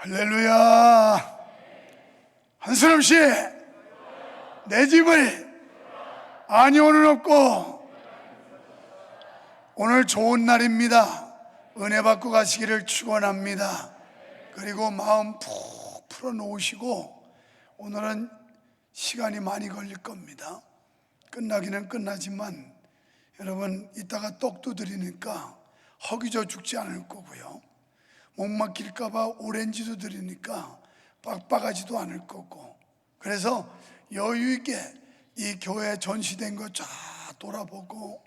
할렐루야. 한수름 씨, 내 집을 안위오는 없고 오늘 좋은 날입니다. 은혜 받고 가시기를 축원합니다. 그리고 마음 푹 풀어놓으시고, 오늘은 시간이 많이 걸릴 겁니다. 끝나기는 끝나지만 여러분, 이따가 떡도 드리니까 허기져 죽지 않을 거고요, 목 막힐까봐 오렌지도 드리니까 빡빡하지도 않을 거고, 그래서 여유있게 이 교회 전시된 거 쫙 돌아보고,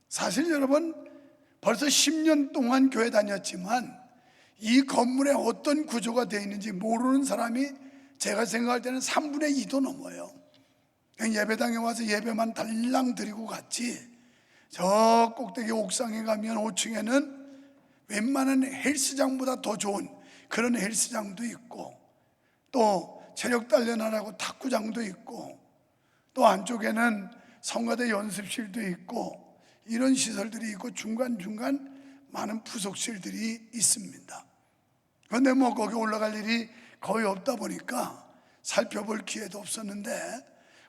사실 여러분 벌써 10년 동안 교회 다녔지만 이 건물에 어떤 구조가 되어 있는지 모르는 사람이 제가 생각할 때는 3분의 2도 넘어요. 그냥 예배당에 와서 예배만 달랑 드리고 갔지, 저 꼭대기 옥상에 가면 5층에는 웬만한 헬스장보다 더 좋은 그런 헬스장도 있고, 또 체력 단련하라고 탁구장도 있고, 또 안쪽에는 성가대 연습실도 있고, 이런 시설들이 있고 중간중간 많은 부속실들이 있습니다. 그런데 뭐 거기 올라갈 일이 거의 없다 보니까 살펴볼 기회도 없었는데,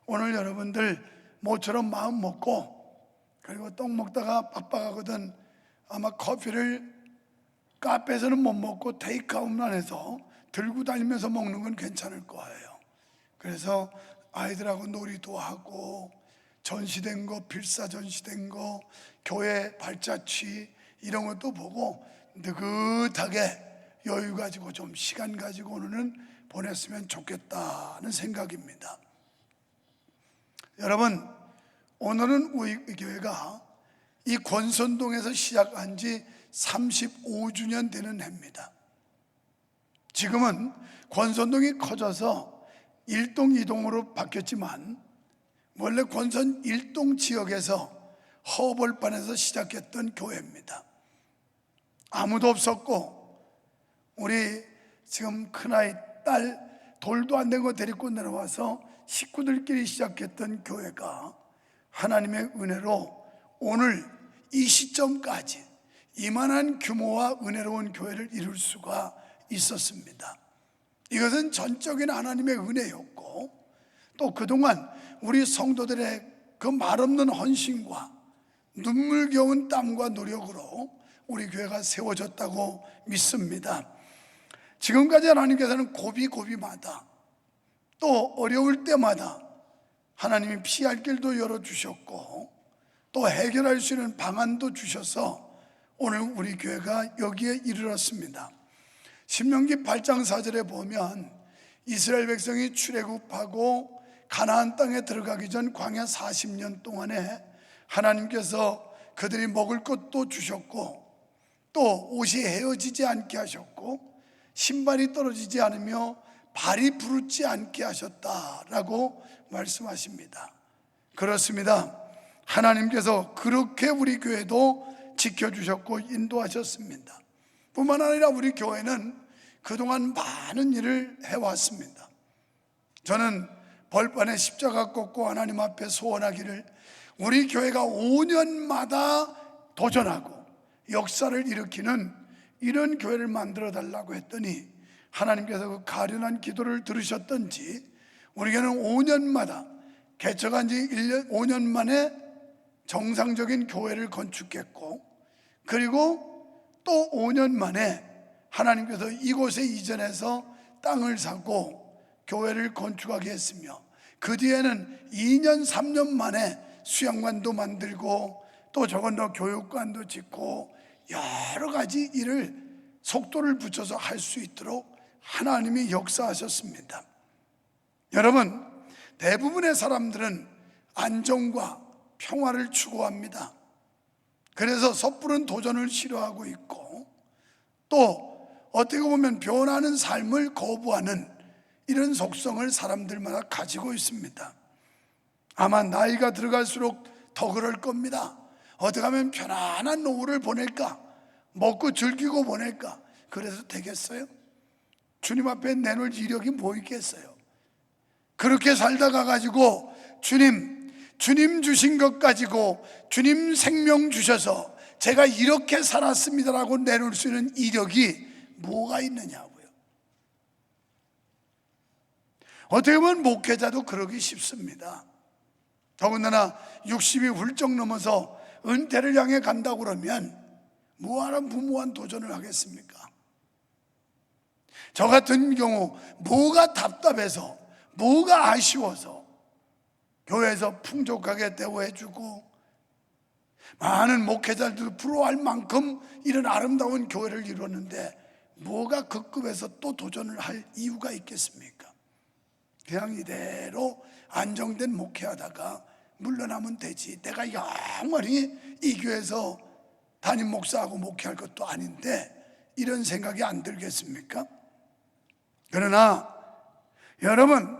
오늘 여러분들 모처럼 마음 먹고, 그리고 떡 먹다가 빡빡하거든 아마 커피를 카페에서는 못 먹고 테이크아웃만 해서 들고 다니면서 먹는 건 괜찮을 거예요. 그래서 아이들하고 놀이도 하고, 전시된 거, 필사 전시된 거, 교회 발자취 이런 것도 보고 느긋하게 여유 가지고 좀 시간 가지고 오늘은 보냈으면 좋겠다는 생각입니다. 여러분, 오늘은 우리 교회가 이 권선동에서 시작한 지 35주년 되는 해입니다. 지금은 권선동이 커져서 1동, 2동으로 바뀌었지만 원래 권선 1동 지역에서 허벌판에서 시작했던 교회입니다. 아무도 없었고, 우리 지금 큰아이 딸 돌도 안 된 거 데리고 내려와서 식구들끼리 시작했던 교회가 하나님의 은혜로 오늘 이 시점까지 이만한 규모와 은혜로운 교회를 이룰 수가 있었습니다. 이것은 전적인 하나님의 은혜였고, 또 그동안 우리 성도들의 그 말없는 헌신과 눈물겨운 땀과 노력으로 우리 교회가 세워졌다고 믿습니다. 지금까지 하나님께서는 고비고비마다, 또 어려울 때마다 하나님이 피할 길도 열어주셨고, 또 해결할 수 있는 방안도 주셔서 오늘 우리 교회가 여기에 이르렀습니다. 신명기 8장 4절에 보면 이스라엘 백성이 출애굽하고 가나안 땅에 들어가기 전 광야 40년 동안에 하나님께서 그들이 먹을 것도 주셨고, 또 옷이 헤어지지 않게 하셨고, 신발이 떨어지지 않으며 발이 부르지 않게 하셨다라고 말씀하십니다. 그렇습니다. 하나님께서 그렇게 우리 교회도 지켜주셨고 인도하셨습니다. 뿐만 아니라 우리 교회는 그동안 많은 일을 해왔습니다. 저는 벌판에 십자가 꽂고 하나님 앞에 소원하기를, 우리 교회가 5년마다 도전하고 역사를 일으키는 이런 교회를 만들어 달라고 했더니 하나님께서 그 가련한 기도를 들으셨던지 우리 교회는 5년마다 개척한 지 5년 만에 정상적인 교회를 건축했고, 그리고 또 5년 만에 하나님께서 이곳에 이전해서 땅을 사고 교회를 건축하게 했으며, 그 뒤에는 2년 3년 만에 수양관도 만들고 또 저건너 교육관도 짓고 여러 가지 일을 속도를 붙여서 할 수 있도록 하나님이 역사하셨습니다. 여러분, 대부분의 사람들은 안정과 평화를 추구합니다. 그래서 섣부른 도전을 싫어하고 있고, 또 어떻게 보면 변하는 삶을 거부하는 이런 속성을 사람들마다 가지고 있습니다. 아마 나이가 들어갈수록 더 그럴 겁니다. 어떻게 하면 편안한 노후를 보낼까, 먹고 즐기고 보낼까, 그래서 되겠어요? 주님 앞에 내놓을 이력이 뭐 있겠어요? 그렇게 살다가 가지고 주님 주신 것 가지고 주님 생명 주셔서 제가 이렇게 살았습니다라고 내놓을 수 있는 이력이 뭐가 있느냐고요. 어떻게 보면 목회자도 그러기 쉽습니다. 더군다나 60이 훌쩍 넘어서 은퇴를 향해 간다고 그러면 무한한 무모한 도전을 하겠습니까? 저 같은 경우 뭐가 답답해서, 뭐가 아쉬워서 교회에서 풍족하게 대우해주고 많은 목회자들도 부러워할 만큼 이런 아름다운 교회를 이루었는데 뭐가 그 급에서 또 도전을 할 이유가 있겠습니까? 그냥 이대로 안정된 목회하다가 물러나면 되지, 내가 영원히 이 교회에서 담임 목사하고 목회할 것도 아닌데 이런 생각이 안 들겠습니까? 그러나 여러분,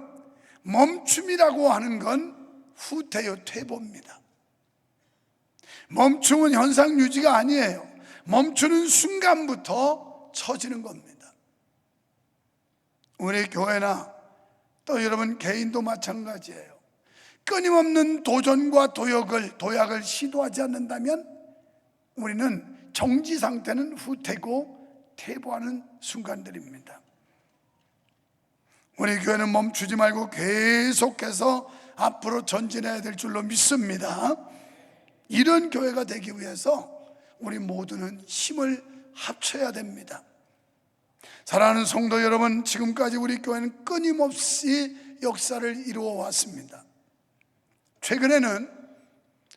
멈춤이라고 하는 건 후퇴요, 퇴보입니다. 멈춤은 현상 유지가 아니에요. 멈추는 순간부터 처지는 겁니다. 우리 교회나 또 여러분 개인도 마찬가지예요. 끊임없는 도전과 도약을 시도하지 않는다면 우리는 정지 상태는 후퇴고 퇴보하는 순간들입니다. 우리 교회는 멈추지 말고 계속해서 앞으로 전진해야 될 줄로 믿습니다. 이런 교회가 되기 위해서 우리 모두는 힘을 합쳐야 됩니다. 사랑하는 성도 여러분, 지금까지 우리 교회는 끊임없이 역사를 이루어 왔습니다. 최근에는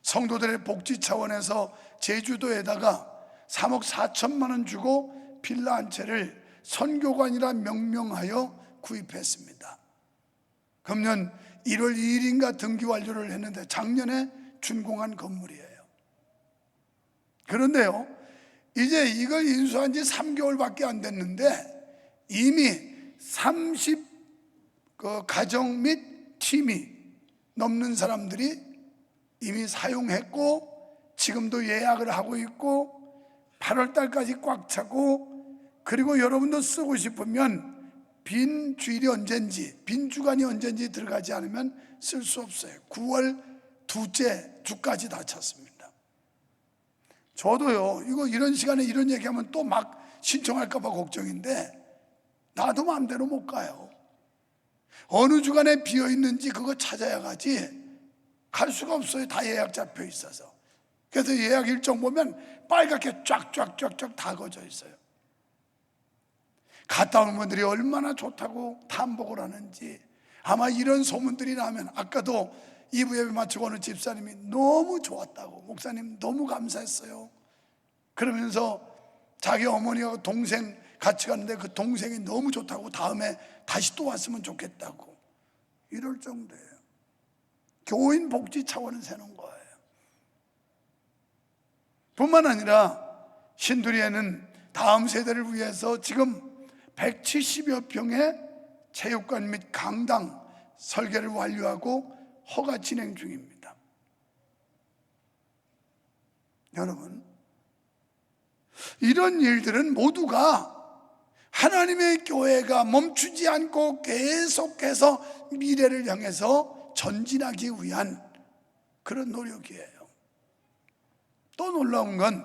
성도들의 복지 차원에서 제주도에다가 3억 4천만 원 주고 빌라 한 채를 선교관이라 명명하여 구입했습니다. 금년 1월 2일인가 등기 완료를 했는데 작년에 준공한 건물이에요. 그런데요, 이제 이걸 인수한 지 3개월밖에 안 됐는데 이미 30 가정 및 팀이 넘는 사람들이 이미 사용했고 지금도 예약을 하고 있고 8월 달까지 꽉 차고, 그리고 여러분도 쓰고 싶으면 빈 주일이 언젠지, 빈 주간이 언젠지 들어가지 않으면 쓸 수 없어요. 9월 둘째 주까지 다 찼습니다. 저도요, 이거 이런 시간에 이런 얘기하면 또 막 신청할까 봐 걱정인데 나도 마음대로 못 가요. 어느 주간에 비어 있는지 그거 찾아야 가지 갈 수가 없어요. 다 예약 잡혀 있어서. 그래서 예약 일정 보면 빨갛게 쫙쫙쫙쫙 다 거져 있어요. 갔다 온 분들이 얼마나 좋다고 탐복을 하는지. 아마 이런 소문들이 나면, 아까도 2부 예배 마치고 오는 집사님이 너무 좋았다고, 목사님 너무 감사했어요 그러면서 자기 어머니하고 동생 같이 갔는데 그 동생이 너무 좋다고 다음에 다시 또 왔으면 좋겠다고 이럴 정도예요. 교인 복지 차원에서 해놓은 거예요. 뿐만 아니라 신두리에는 다음 세대를 위해서 지금 170여 평의 체육관 및 강당 설계를 완료하고 허가 진행 중입니다. 여러분, 이런 일들은 모두가 하나님의 교회가 멈추지 않고 계속해서 미래를 향해서 전진하기 위한 그런 노력이에요. 또 놀라운 건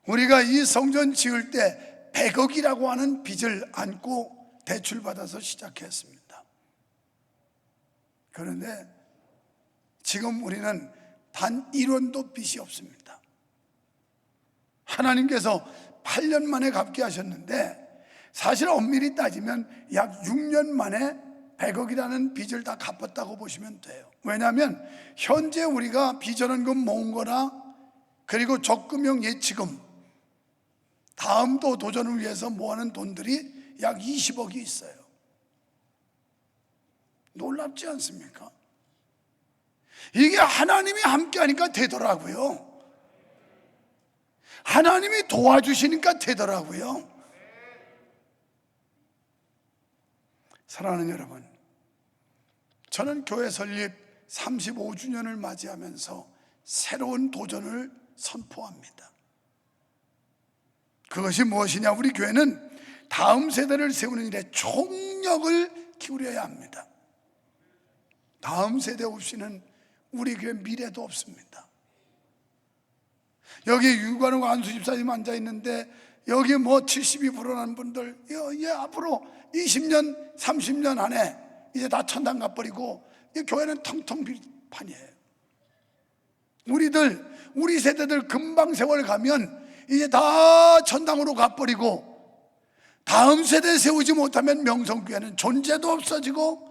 우리가 이 성전 지을 때 100억이라고 하는 빚을 안고 대출받아서 시작했습니다. 그런데 지금 우리는 단 1원도 빚이 없습니다. 하나님께서 8년 만에 갚게 하셨는데 사실 엄밀히 따지면 약 6년 만에 100억이라는 빚을 다 갚았다고 보시면 돼요. 왜냐하면 현재 우리가 비전원금 모은 거나 그리고 적금형 예치금, 다음 또 도전을 위해서 모아놓은 돈들이 약 20억이 있어요. 놀랍지 않습니까? 이게 하나님이 함께 하니까 되더라고요. 하나님이 도와주시니까 되더라고요. 사랑하는 여러분, 저는 교회 설립 35주년을 맞이하면서 새로운 도전을 선포합니다. 그것이 무엇이냐? 우리 교회는 다음 세대를 세우는 일에 총력을 기울여야 합니다. 다음 세대 없이는 우리 교회 미래도 없습니다. 여기 유관욱 안수 집사님 앉아 있는데 여기 뭐 72%라는 분들, 예, 앞으로 20년, 30년 안에 이제 다 천당 가버리고 이 교회는 텅텅 빌 판이에요. 우리 세대들 금방 세월 가면 이제 다 천당으로 가버리고, 다음 세대 세우지 못하면 명성교회는 존재도 없어지고,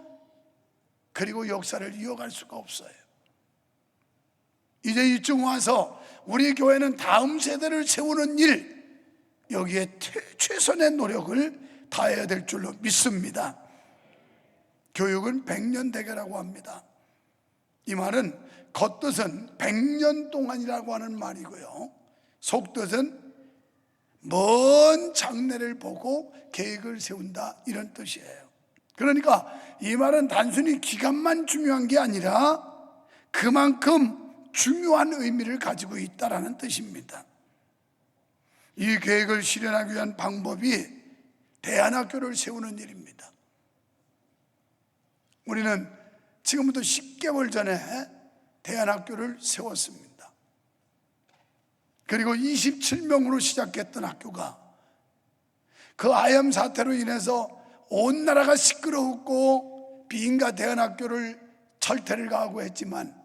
그리고 역사를 이어갈 수가 없어요. 이제 이쯤 와서 우리 교회는 다음 세대를 세우는 일, 여기에 최선의 노력을 다해야 될 줄로 믿습니다. 교육은 100년 대계라고 합니다. 이 말은 겉뜻은 100년 동안이라고 하는 말이고요, 속뜻은 먼 장래를 보고 계획을 세운다, 이런 뜻이에요. 그러니까 이 말은 단순히 기간만 중요한 게 아니라 그만큼 중요한 의미를 가지고 있다라는 뜻입니다. 이 계획을 실현하기 위한 방법이 대안학교를 세우는 일입니다. 우리는 지금부터 10개월 전에 대안학교를 세웠습니다. 그리고 27명으로 시작했던 학교가 그 아염 사태로 인해서 온 나라가 시끄러웠고 비인가 대안학교를 철퇴를 가하고 했지만,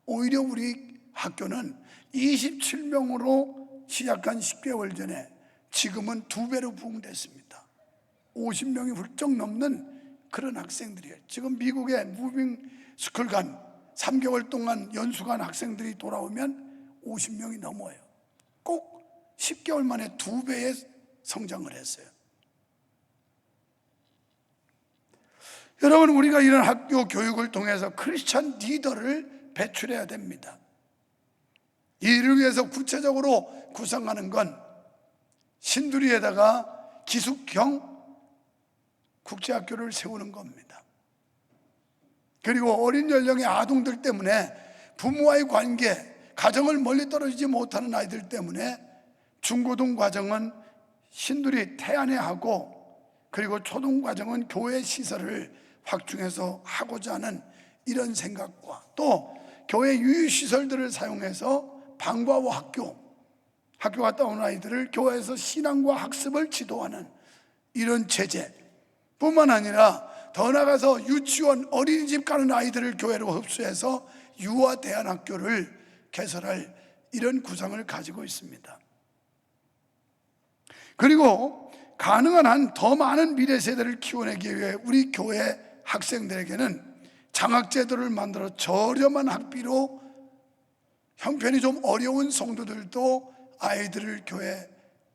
오히려 우리 학교는 27명으로 시작한 10개월 전에 지금은 2배로 부흥됐습니다. 50명이 훌쩍 넘는 그런 학생들이에요. 지금 미국에 무빙 스쿨 간 3개월 동안 연수간 학생들이 돌아오면 50명이 넘어요. 꼭 10개월 만에 2배의 성장을 했어요. 여러분, 우리가 이런 학교 교육을 통해서 크리스찬 리더를 배출해야 됩니다. 이를 위해서 구체적으로 구상하는 건 신두리에다가 기숙형 국제학교를 세우는 겁니다. 그리고 어린 연령의 아동들 때문에 부모와의 관계, 가정을 멀리 떨어지지 못하는 아이들 때문에 중고등 과정은 신두리 태안에 하고, 그리고 초등 과정은 교회 시설을 확충해서 하고자 하는 이런 생각과, 또 교회 유휴시설들을 사용해서 방과후 학교 갔다 온 아이들을 교회에서 신앙과 학습을 지도하는 이런 체제 뿐만 아니라, 더 나아가서 유치원, 어린이집 가는 아이들을 교회로 흡수해서 유아 대안학교를 개설할 이런 구상을 가지고 있습니다. 그리고 가능한 한 더 많은 미래 세대를 키워내기 위해 우리 교회 학생들에게는 장학제도를 만들어 저렴한 학비로 형편이 좀 어려운 성도들도 아이들을 교회,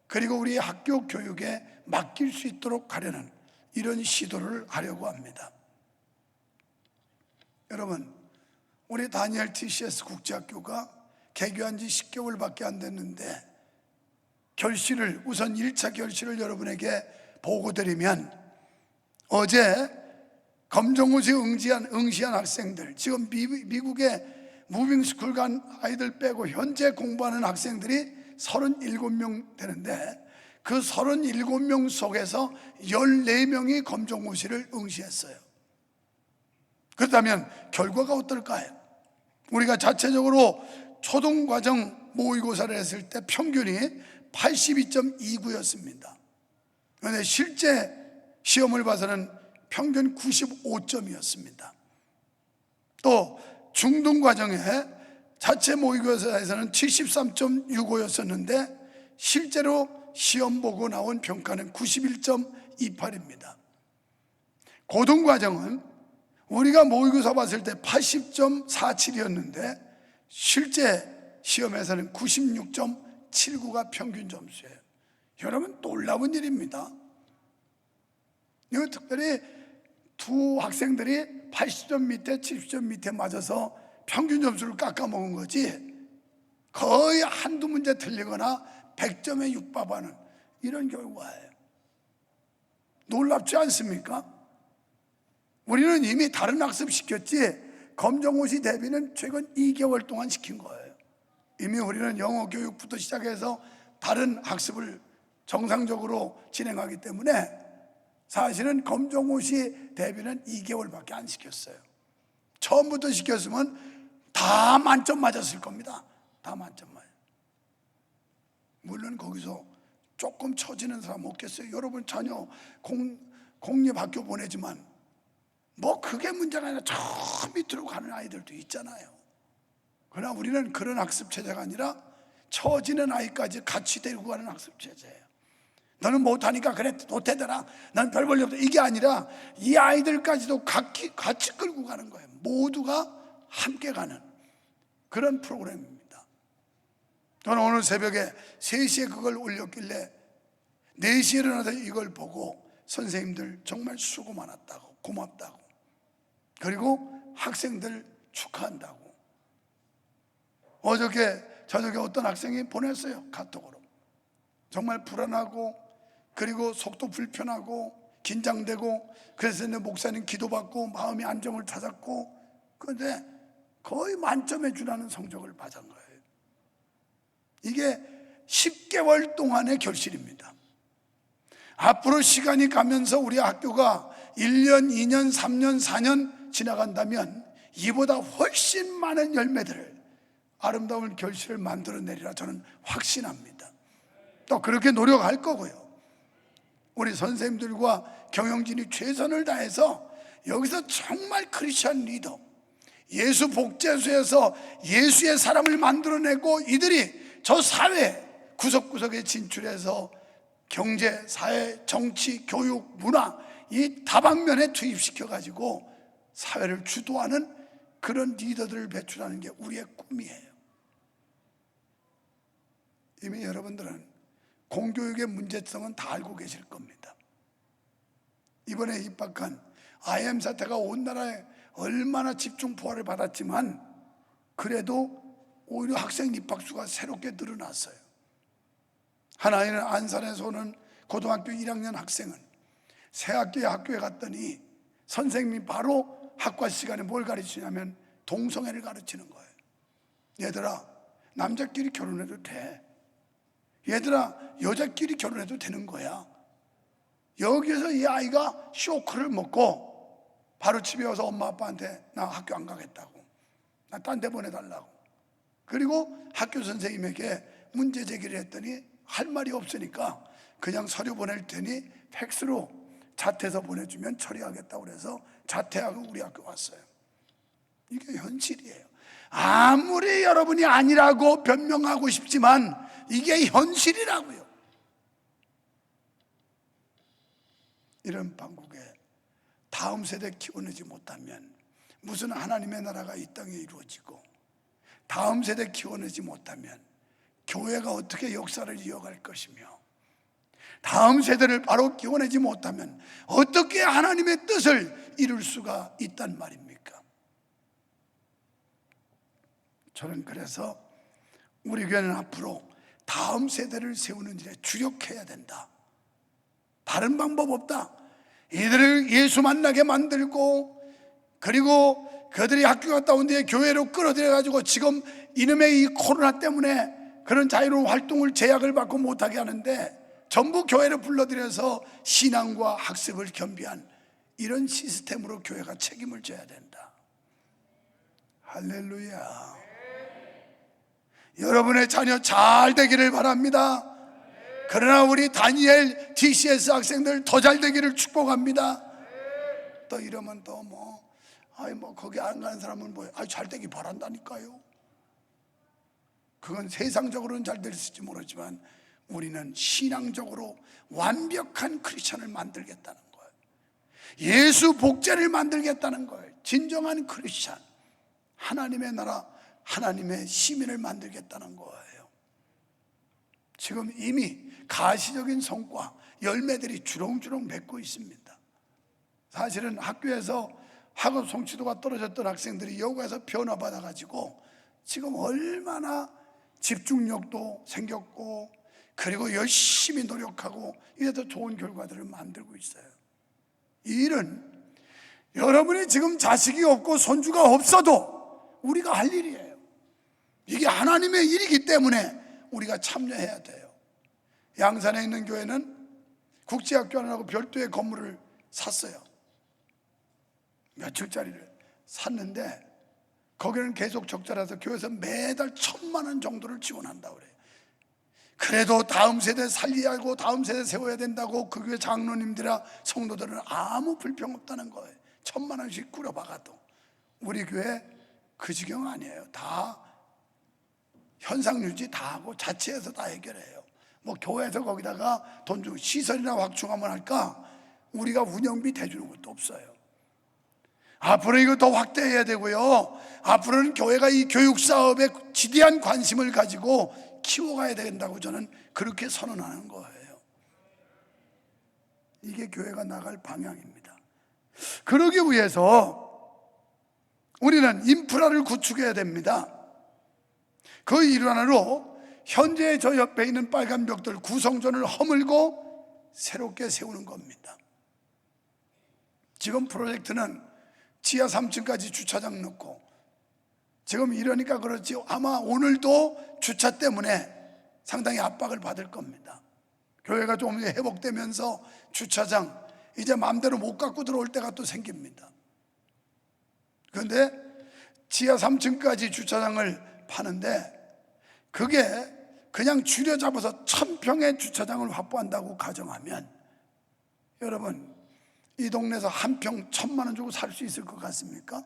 그리고 우리 학교 교육에 맡길 수 있도록 하려는 이런 시도를 하려고 합니다. 여러분, 우리 다니엘 TCS 국제학교가 개교한 지 10개월밖에 안 됐는데, 결실을, 우선 1차 결실을 여러분에게 보고드리면, 어제 검정고시 응시한 학생들, 지금 미국에 무빙스쿨 간 아이들 빼고 현재 공부하는 학생들이 37명 되는데, 그 37명 속에서 14명이 검정고시를 응시했어요. 그렇다면 결과가 어떨까요? 우리가 자체적으로 초등과정 모의고사를 했을 때 평균이 82.29였습니다. 그런데 실제 시험을 봐서는 평균 95점이었습니다. 또 중등과정에 자체 모의고사에서는 73.65였었는데 실제로 시험 보고 나온 평가는 91.28입니다. 고등과정은 우리가 모의고사 봤을 때 80.47이었는데 실제 시험에서는 96.79가 평균 점수예요. 여러분, 놀라운 일입니다. 이거 특별히 두 학생들이 80점 밑에 70점 밑에 맞아서 평균 점수를 깎아먹은 거지, 거의 한두 문제 틀리거나 100점에 육박하는 이런 결과예요. 놀랍지 않습니까? 우리는 이미 다른 학습 시켰지, 검정고시 대비는 최근 2개월 동안 시킨 거예요. 이미 우리는 영어 교육부터 시작해서 다른 학습을 정상적으로 진행하기 때문에 사실은 검정고시 대비는 2개월밖에 안 시켰어요. 처음부터 시켰으면 다 만점 맞았을 겁니다. 다 만점 맞아요. 물론 거기서 조금 처지는 사람 없겠어요? 여러분 자녀 공립학교 보내지만 뭐 그게 문제가 아니라 저 밑으로 가는 아이들도 있잖아요. 그러나 우리는 그런 학습 체제가 아니라 처지는 아이까지 같이 데리고 가는 학습 체제예요. 너는 못하니까 그래 못해더라, 난 별 볼일 없다, 이게 아니라 이 아이들까지도 같이 끌고 가는 거예요. 모두가 함께 가는 그런 프로그램입니다. 저는 오늘 새벽에 3시에 그걸 올렸길래 4시에 일어나서 이걸 보고 선생님들 정말 수고 많았다고, 고맙다고, 그리고 학생들 축하한다고. 어저께 저녁에 어떤 학생이 보냈어요, 카톡으로. 정말 불안하고, 그리고 속도 불편하고 긴장되고, 그래서 내 목사님 기도받고 마음이 안정을 찾았고, 그런데 거의 만점에 준하는 성적을 받은 거예요. 이게 10개월 동안의 결실입니다. 앞으로 시간이 가면서 우리 학교가 1년, 2년, 3년, 4년 지나간다면 이보다 훨씬 많은 열매들을, 아름다운 결실을 만들어내리라 저는 확신합니다. 또 그렇게 노력할 거고요. 우리 선생님들과 경영진이 최선을 다해서 여기서 정말 크리스천 리더, 예수 복제소에서 예수의 사람을 만들어내고, 이들이 저 사회 구석구석에 진출해서 경제, 사회, 정치, 교육, 문화 이 다방면에 투입시켜가지고 사회를 주도하는 그런 리더들을 배출하는 게 우리의 꿈이에요. 이미 여러분들은 공교육의 문제성은 다 알고 계실 겁니다. 이번에 입학한 IM 사태가 온 나라에 얼마나 집중 포화를 받았지만 그래도 오히려 학생 입학수가 새롭게 늘어났어요. 한 아이는 안산에서 오는 고등학교 1학년 학생은 새 학교에 갔더니 선생님이 바로 학과 시간에 뭘 가르치냐면 동성애를 가르치는 거예요. 얘들아, 남자끼리 결혼해도 돼. 얘들아, 여자끼리 결혼해도 되는 거야. 여기서 이 아이가 쇼크를 먹고 바로 집에 와서 엄마 아빠한테 나 학교 안 가겠다고, 나 딴 데 보내달라고. 그리고 학교 선생님에게 문제 제기를 했더니 할 말이 없으니까 그냥 서류 보낼 테니 팩스로 자퇴서 보내주면 처리하겠다고 그래서 자퇴하고 우리 학교 왔어요. 이게 현실이에요. 아무리 여러분이 아니라고 변명하고 싶지만 이게 현실이라고요. 이런 판국에 다음 세대 키워내지 못하면 무슨 하나님의 나라가 이 땅에 이루어지고, 다음 세대 키워내지 못하면 교회가 어떻게 역사를 이어갈 것이며, 다음 세대를 바로 키워내지 못하면 어떻게 하나님의 뜻을 이룰 수가 있단 말입니까? 저는 그래서 우리 교회는 앞으로 다음 세대를 세우는 일에 주력해야 된다. 다른 방법 없다. 이들을 예수 만나게 만들고, 그리고 그들이 학교 갔다 온 뒤에 교회로 끌어들여 가지고 지금 이놈의 이 코로나 때문에 그런 자유로운 활동을 제약을 받고 못하게 하는데 전부 교회를 불러들여서 신앙과 학습을 겸비한 이런 시스템으로 교회가 책임을 져야 된다. 할렐루야. 여러분의 자녀 잘 되기를 바랍니다. 그러나 우리 다니엘 DCS 학생들 더 잘 되기를 축복합니다. 또 이러면 또 거기 안 가는 사람은 잘 되기 바란다니까요. 그건 세상적으로는 잘 될지 모르지만 우리는 신앙적으로 완벽한 크리스천을 만들겠다는 거예요. 예수 복제를 만들겠다는 거예요. 진정한 크리스천, 하나님의 나라, 하나님의 시민을 만들겠다는 거예요. 지금 이미 가시적인 성과, 열매들이 주렁주렁 맺고 있습니다. 사실은 학교에서 학업 성취도가 떨어졌던 학생들이 여기 와서 변화받아가지고 지금 얼마나 집중력도 생겼고, 그리고 열심히 노력하고 이래서 좋은 결과들을 만들고 있어요. 이 일은 여러분이 지금 자식이 없고 손주가 없어도 우리가 할 일이에요. 이게 하나님의 일이기 때문에 우리가 참여해야 돼요. 양산에 있는 교회는 국제학교 하나라고 별도의 건물을 샀어요. 몇 층짜리를 샀는데 거기는 계속 적자라서 교회에서 매달 1,000만 원 정도를 지원한다고 그래요. 그래도 다음 세대 살려야 하고 다음 세대 세워야 된다고 그 교회 장로님들이나 성도들은 아무 불평 없다는 거예요. 1,000만 원씩 꾸려박아도. 우리 교회 그 지경 아니에요. 다 현상유지 다 하고 자체에서 다 해결해요. 뭐 교회에서 거기다가 돈 주고 시설이나 확충하면 할까? 우리가 운영비 대주는 것도 없어요. 앞으로 이거 더 확대해야 되고요. 앞으로는 교회가 이 교육 사업에 지대한 관심을 가지고 키워가야 된다고 저는 그렇게 선언하는 거예요. 이게 교회가 나갈 방향입니다. 그러기 위해서 우리는 인프라를 구축해야 됩니다. 그 일환으로 현재 저 옆에 있는 빨간 벽돌 구성전을 허물고 새롭게 세우는 겁니다. 지금 프로젝트는 지하 3층까지 주차장 넣고, 지금 이러니까 그렇지 아마 오늘도 주차 때문에 상당히 압박을 받을 겁니다. 교회가 좀 회복되면서 주차장 이제 마음대로 못 갖고 들어올 때가 또 생깁니다. 그런데 지하 3층까지 주차장을 파는데 그게 그냥 줄여잡아서 1,000평의 주차장을 확보한다고 가정하면 여러분, 이 동네에서 한 평 1,000만 원 주고 살 수 있을 것 같습니까?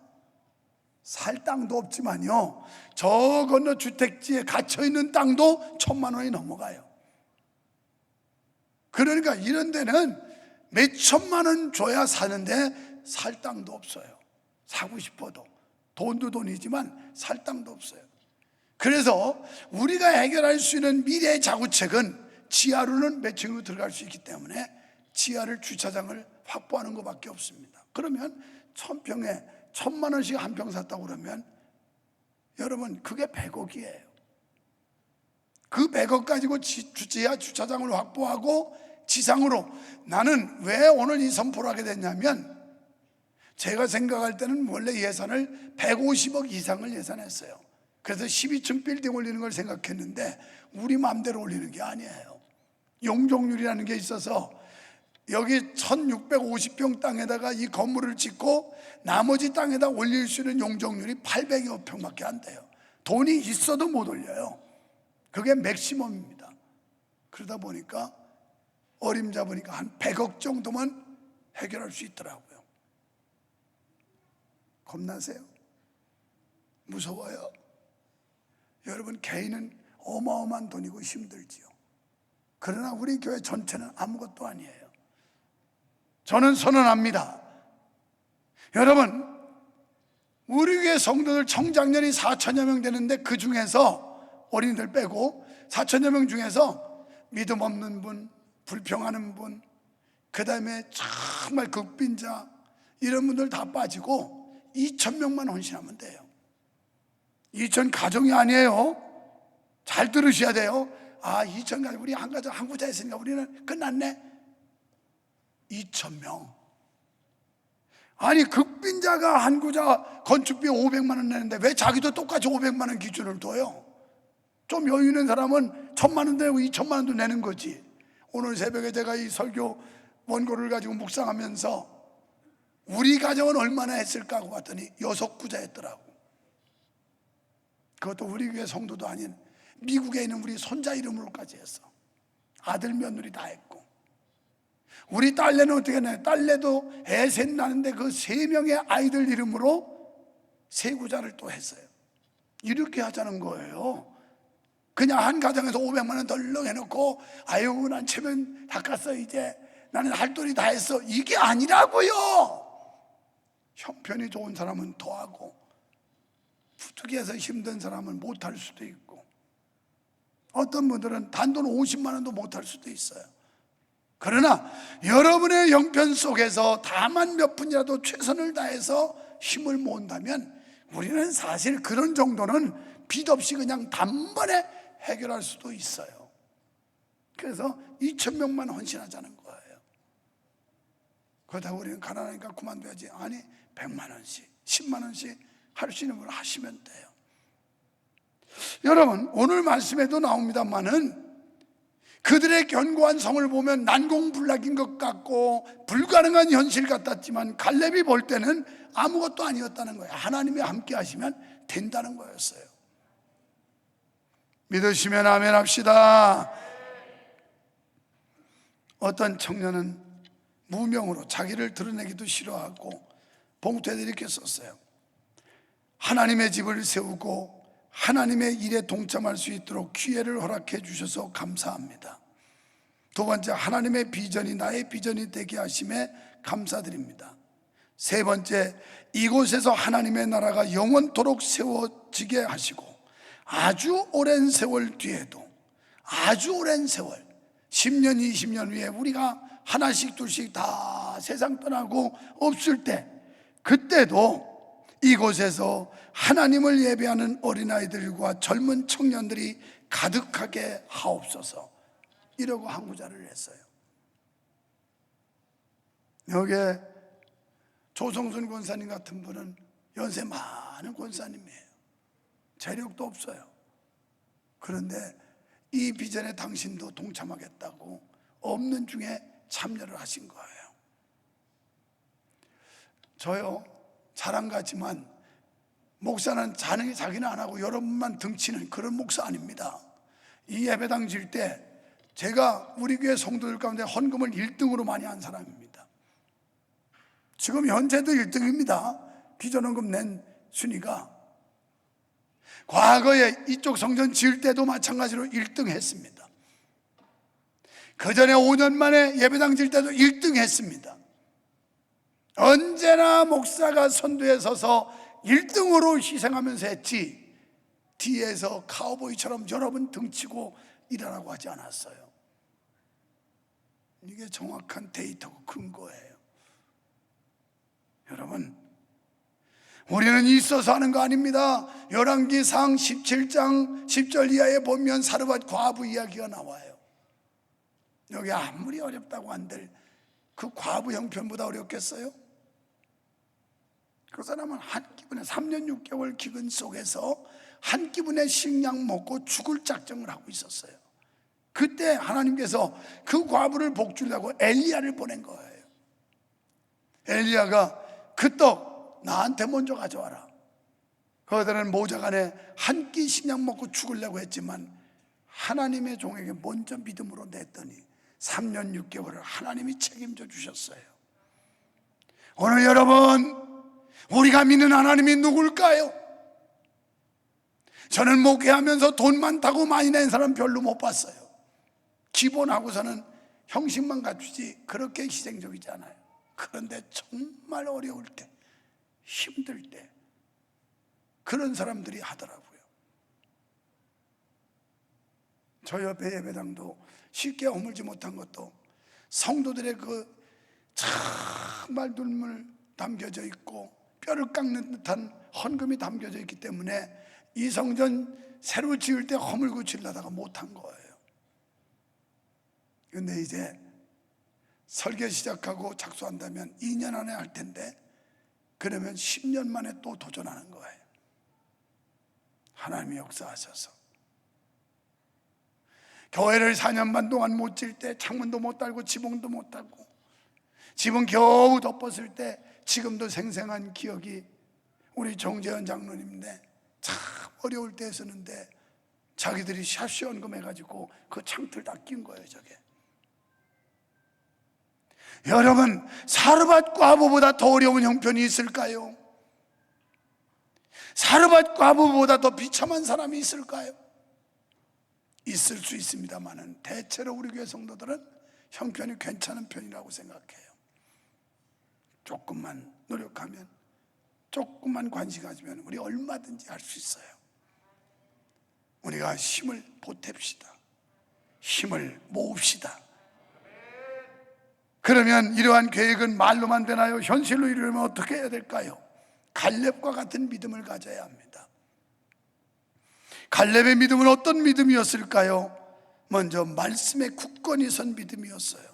살 땅도 없지만요, 저 건너 주택지에 갇혀있는 땅도 1,000만 원이 넘어가요. 그러니까 이런 데는 몇 천만 원 줘야 사는데 살 땅도 없어요. 사고 싶어도. 돈도 돈이지만 살 땅도 없어요. 그래서 우리가 해결할 수 있는 미래의 자구책은 지하로는 몇 층으로 들어갈 수 있기 때문에 지하를 주차장을 확보하는 것밖에 없습니다. 그러면 1,000평에 1,000만 원씩 한 평 샀다고 그러면 여러분 그게 100억이에요. 그 100억 가지고 지하 주차장을 확보하고 지상으로, 나는 왜 오늘 이 선포를 하게 됐냐면 제가 생각할 때는 원래 예산을 150억 이상을 예산했어요. 그래서 12층 빌딩 올리는 걸 생각했는데 우리 마음대로 올리는 게 아니에요. 용적률이라는 게 있어서 여기 1,650평 땅에다가 이 건물을 짓고 나머지 땅에다 올릴 수 있는 용적률이 800여 평밖에 안 돼요. 돈이 있어도 못 올려요. 그게 맥시멈입니다. 그러다 보니까 어림잡으니까 한 100억 정도만 해결할 수 있더라고요. 겁나세요? 무서워요? 여러분, 개인은 어마어마한 돈이고 힘들지요. 그러나 우리 교회 전체는 아무것도 아니에요. 저는 선언합니다. 여러분, 우리 교회 성도들 청장년이 4천여 명 되는데 그 중에서 어린이들 빼고 4천여 명 중에서 믿음 없는 분, 불평하는 분, 그 다음에 정말 극빈자 이런 분들 다 빠지고 2,000명만 헌신하면 돼요. 2,000 가정이 아니에요. 잘 들으셔야 돼요. 2,000 가정, 우리 한 가정 한 구자 했으니까 우리는 끝났네. 2,000명. 아니, 극빈자가 한 구자 건축비 500만 원 내는데 왜 자기도 똑같이 500만 원 기준을 둬요? 좀 여유 있는 사람은 1,000만 원 내고 2,000만 원도 내는 거지. 오늘 새벽에 제가 이 설교 원고를 가지고 묵상하면서 우리 가정은 얼마나 했을까 하고 봤더니 6구자 했더라고. 그것도 우리 교회 성도도 아닌 미국에 있는 우리 손자 이름으로까지 했어. 아들 며느리 다 했고. 우리 딸내는 어떻게 했나요? 딸내도 애 셋 나는데 그 3명의 아이들 이름으로 3구자를 또 했어요. 이렇게 하자는 거예요. 그냥 한 가정에서 500만 원 덜렁 해놓고 아유 난 체면 닦았어, 이제 나는 할 돈이 다 했어, 이게 아니라고요. 형편이 좋은 사람은 더하고 부득이해서 힘든 사람은 못할 수도 있고 어떤 분들은 단돈 50만 원도 못할 수도 있어요. 그러나 여러분의 형편 속에서 다만 몇 분이라도 최선을 다해서 힘을 모은다면 우리는 사실 그런 정도는 빚 없이 그냥 단번에 해결할 수도 있어요. 그래서 2,000명만 헌신하자는 거예요. 그러다가 우리는 가난하니까 그만둬야지. 아니, 100만 원씩 10만 원씩 할 수 있는 걸 하시면 돼요. 여러분, 오늘 말씀에도 나옵니다만은 그들의 견고한 성을 보면 난공불락인 것 같고 불가능한 현실 같았지만 갈렙이 볼 때는 아무것도 아니었다는 거예요. 하나님이 함께 하시면 된다는 거였어요. 믿으시면 아멘 합시다. 어떤 청년은 무명으로 자기를 드러내기도 싫어하고 봉투에도 이렇게 썼어요. 하나님의 집을 세우고 하나님의 일에 동참할 수 있도록 기회를 허락해 주셔서 감사합니다. 두 번째, 하나님의 비전이 나의 비전이 되게 하심에 감사드립니다. 세 번째, 이곳에서 하나님의 나라가 영원토록 세워지게 하시고 아주 오랜 세월 뒤에도, 아주 오랜 세월 10년 20년 후에 우리가 하나씩 둘씩 다 세상 떠나고 없을 때, 그때도 이곳에서 하나님을 예배하는 어린아이들과 젊은 청년들이 가득하게 하옵소서, 이러고 항구자를 했어요. 여기에 조성순 권사님 같은 분은 연세 많은 권사님이에요. 재력도 없어요. 그런데 이 비전에 당신도 동참하겠다고 없는 중에 참여를 하신 거예요. 저요, 자랑 같지만 목사는 자기는 안 하고 여러분만 등치는 그런 목사 아닙니다. 이 예배당 질 때 제가 우리 교회 성도들 가운데 헌금을 1등으로 많이 한 사람입니다. 지금 현재도 1등입니다. 기존헌금 낸 순위가. 과거에 이쪽 성전 지을 때도 마찬가지로 1등 했습니다. 그 전에 5년 만에 예배당 지을 때도 1등 했습니다. 언제나 목사가 선두에 서서 1등으로 희생하면서 했지, 뒤에서 카우보이처럼 여러분 등치고 일하라고 하지 않았어요. 이게 정확한 데이터고 근거예요. 여러분, 우리는 있어서 하는 거 아닙니다. 열왕기상 17장 10절 이하에 보면 사르밧 과부 이야기가 나와요. 여기 아무리 어렵다고 한들 그 과부 형편보다 어렵겠어요? 그 사람은 한 기분에 3년 6개월 기근 속에서 한 기분에 식량 먹고 죽을 작정을 하고 있었어요. 그때 하나님께서 그 과부를 복주려고 엘리야를 보낸 거예요. 엘리야가 그 떡 나한테 먼저 가져와라. 그들은 모작 안에 한 끼 식량 먹고 죽으려고 했지만 하나님의 종에게 먼저 믿음으로 냈더니 3년 6개월을 하나님이 책임져 주셨어요. 오늘 여러분, 우리가 믿는 하나님이 누굴까요? 저는 목회하면서 돈 많다고 많이 낸 사람 별로 못 봤어요. 기본하고서는 형식만 갖추지 그렇게 희생적이지 않아요. 그런데 정말 어려울 때, 힘들 때 그런 사람들이 하더라고요. 저 옆에 예배당도 쉽게 허물지 못한 것도 성도들의 그 정말 눈물 담겨져 있고 뼈를 깎는 듯한 헌금이 담겨져 있기 때문에 이 성전 새로 지을 때 허물고 지으려다가 못한 거예요. 근데 이제 설계 시작하고 착수한다면 2년 안에 할 텐데, 그러면 10년 만에 또 도전하는 거예요. 하나님이 역사하셔서 교회를 4년 반 동안 못 질 때 창문도 못 달고 지붕도 못 달고 지붕 겨우 덮었을 때 지금도 생생한 기억이 우리 정재현 장로님인데, 참 어려울 때 했었는데 자기들이 샤시 헌금해가지고 그 창틀 다 낀 거예요. 저게 여러분, 사르밧 과부보다 더 어려운 형편이 있을까요? 사르밧 과부보다 더 비참한 사람이 있을까요? 있을 수 있습니다만은 대체로 우리 교회 성도들은 형편이 괜찮은 편이라고 생각해요. 조금만 노력하면, 조금만 관심 가지면 우리 얼마든지 할 수 있어요. 우리가 힘을 보탭시다. 힘을 모읍시다. 그러면 이러한 계획은 말로만 되나요? 현실로 이루려면 어떻게 해야 될까요? 갈렙과 같은 믿음을 가져야 합니다. 갈렙의 믿음은 어떤 믿음이었을까요? 먼저 말씀에 굳건히 선 믿음이었어요.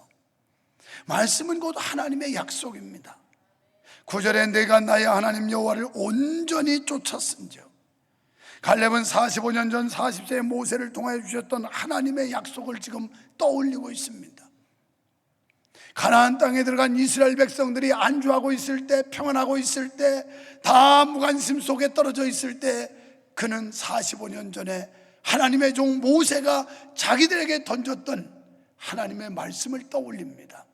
말씀은 곧 하나님의 약속입니다. 9절에 내가 나의 하나님 여호와를 온전히 쫓았은즉, 갈렙은 45년 전 40세의 모세를 통하여 주셨던 하나님의 약속을 지금 떠올리고 있습니다. 가나안 땅에 들어간 이스라엘 백성들이 안주하고 있을 때, 평안하고 있을 때, 다 무관심 속에 떨어져 있을 때, 그는 45년 전에 하나님의 종 모세가 자기들에게 던졌던 하나님의 말씀을 떠올립니다.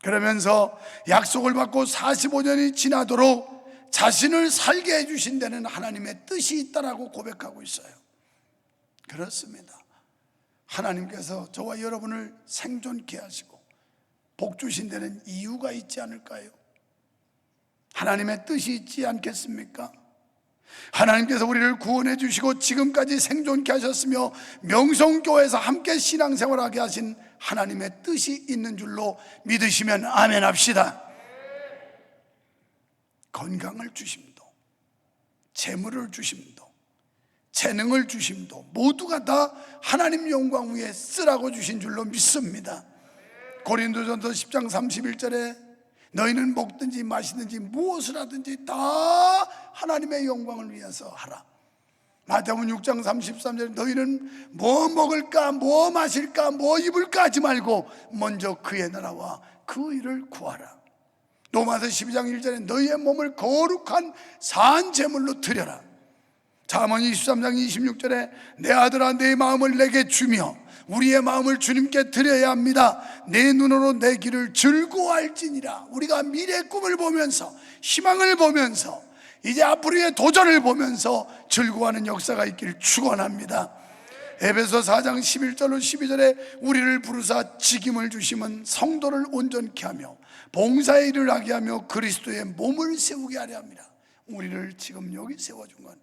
그러면서 약속을 받고 45년이 지나도록 자신을 살게 해주신 데는 하나님의 뜻이 있다라고 고백하고 있어요. 그렇습니다. 하나님께서 저와 여러분을 생존케 하시고 복 주신 데는 이유가 있지 않을까요? 하나님의 뜻이 있지 않겠습니까? 하나님께서 우리를 구원해 주시고 지금까지 생존케 하셨으며 명성교회에서 함께 신앙생활하게 하신 하나님의 뜻이 있는 줄로 믿으시면 아멘 합시다. 건강을 주심도, 재물을 주심도, 재능을 주심도 모두가 다 하나님 영광 위에 쓰라고 주신 줄로 믿습니다. 고린도전서 10장 31절에 너희는 먹든지 마시든지 무엇을 하든지 다 하나님의 영광을 위해서 하라. 마태복음 6장 33절에 너희는 뭐 먹을까 뭐 마실까 뭐 입을까 하지 말고 먼저 그의 나라와 그 일을 구하라. 로마서 12장 1절에 너희의 몸을 거룩한 산 제물로 드려라. 잠언 23장 26절에 내 아들아 내 마음을 내게 주며 우리의 마음을 주님께 드려야 합니다. 내 눈으로 내 길을 즐거워할지니라. 우리가 미래의 꿈을 보면서 희망을 보면서 이제 앞으로의 도전을 보면서 즐거워하는 역사가 있기를 축원합니다. 에베소 4장 11절로 12절에 우리를 부르사 직임을 주심은 성도를 온전케 하며 봉사의 일을 하게 하며 그리스도의 몸을 세우게 하려 합니다. 우리를 지금 여기 세워준 건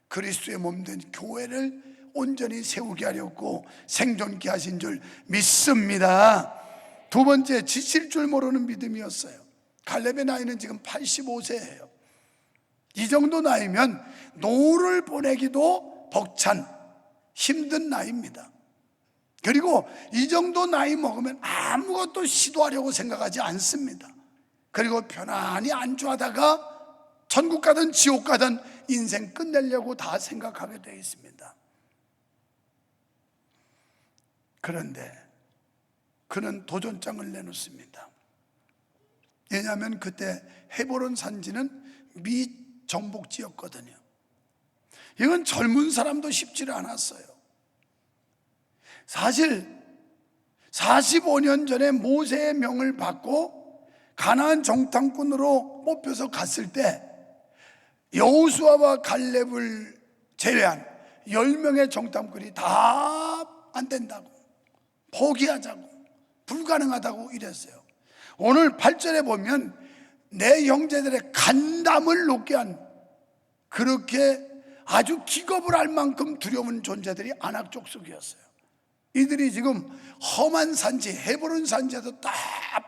그리스도의 몸된 교회를 온전히 세우게 하려고 생존케 하신 줄 믿습니다. 두 번째, 지칠 줄 모르는 믿음이었어요. 갈렙의 나이는 지금 85세예요 이 정도 나이면 노를 보내기도 벅찬 힘든 나이입니다. 그리고 이 정도 나이 먹으면 아무것도 시도하려고 생각하지 않습니다. 그리고 편안히 안주하다가 천국 가든 지옥 가든 인생 끝내려고 다 생각하게 되어 있습니다. 그런데 그는 도전장을 내놓습니다. 왜냐하면 그때 헤브론 산지는 미정복지였거든요. 이건 젊은 사람도 쉽지를 않았어요. 사실 45년 전에 모세의 명을 받고 가나안 정탐꾼으로 뽑혀서 갔을 때 여호수아와 갈렙을 제외한 10명의 정탐꾼이 다 안 된다고, 포기하자고, 불가능하다고 이랬어요. 오늘 8절에 보면 내 형제들의 간담을 높게 한, 그렇게 아주 기겁을 할 만큼 두려운 존재들이 아낙 족속이었어요. 이들이 지금 험한 산지 헤브론 산지에서 딱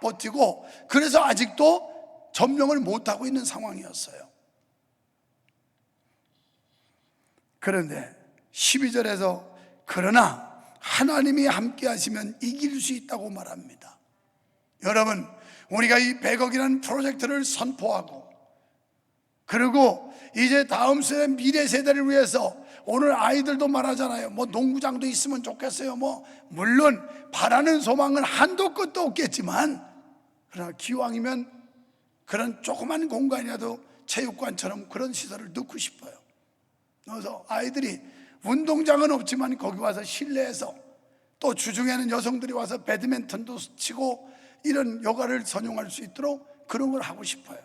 버티고 그래서 아직도 점령을 못하고 있는 상황이었어요. 그런데 12절에서 그러나 하나님이 함께 하시면 이길 수 있다고 말합니다. 여러분, 우리가 이 100억이라는 프로젝트를 선포하고 그리고 이제 다음 세대 미래 세대를 위해서 오늘 아이들도 말하잖아요. 뭐 농구장도 있으면 좋겠어요. 뭐 물론 바라는 소망은 한도 끝도 없겠지만 그러나 기왕이면 그런 조그만 공간이라도 체육관처럼 그런 시설을 넣고 싶어요. 그래서 아이들이 운동장은 없지만 거기 와서 실내에서 또 주중에는 여성들이 와서 배드민턴도 치고 이런 여가를 선용할 수 있도록 그런 걸 하고 싶어요.